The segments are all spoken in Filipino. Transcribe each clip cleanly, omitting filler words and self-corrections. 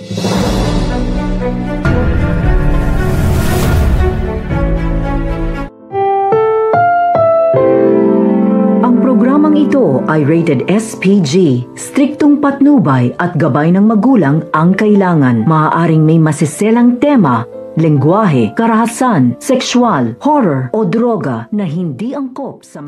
Ang programang ito ay rated SPG. Striktong patnubay at gabay ng magulang ang kailangan. Maaaring may masiselang tema, lengguwahe, karahasan, sexual, horror o droga na hindi angkop sa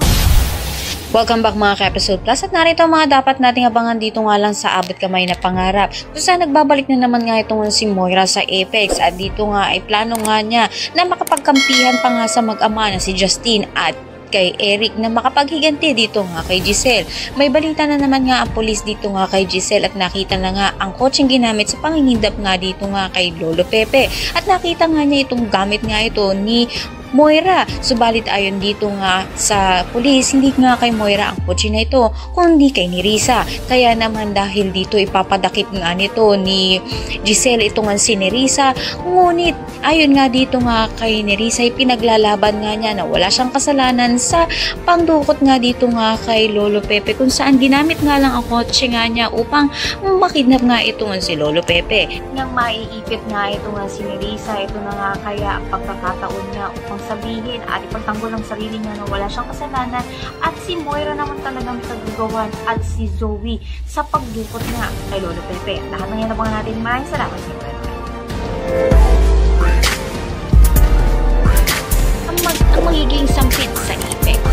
Welcome back mga ka-episode plus at narito ang mga dapat nating abangan dito nga lang sa Abot Kamay na Pangarap. Kung saan nagbabalik na naman nga itong si Moira sa Apex at dito nga ay plano nga niya na makapagkampihan pa nga sa mag-ama na si Justine at kay Eric na makapaghiganti dito nga kay Giselle. May balita na naman nga ang polis dito nga kay Giselle at nakita na nga ang kotseng ginamit sa pangingindap nga dito nga kay Lolo Pepe at nakita nga niya itong gamit nga ito ni Moira. Subalit ayon dito nga sa pulis, hindi nga kay Moira ang kotse na ito, kundi kay Nerissa. Kaya naman dahil dito ipapadakip nga nito ni Giselle ito nga si Nerissa. Ngunit ayon nga dito nga kay Nerissa, pinaglalaban nga niya na wala siyang kasalanan sa pangdukot nga dito nga kay Lolo Pepe, kung saan ginamit nga lang ang kotse nga niya upang makidnap nga ito nga si Lolo Pepe. Nang maiipit nga ito nga si Nerissa, ito na nga kaya ang pagkakataon niya upang sabihin at ipagtanggol ng sarili niya na wala siyang kasalanan at si Moira naman talagang tagagawan at si Zoe sa pagdukot nga kay Lolo Pepe. Lahat ng yan na natin. Maraming salamat sa inyo. Ang magiging sampid sa Apex.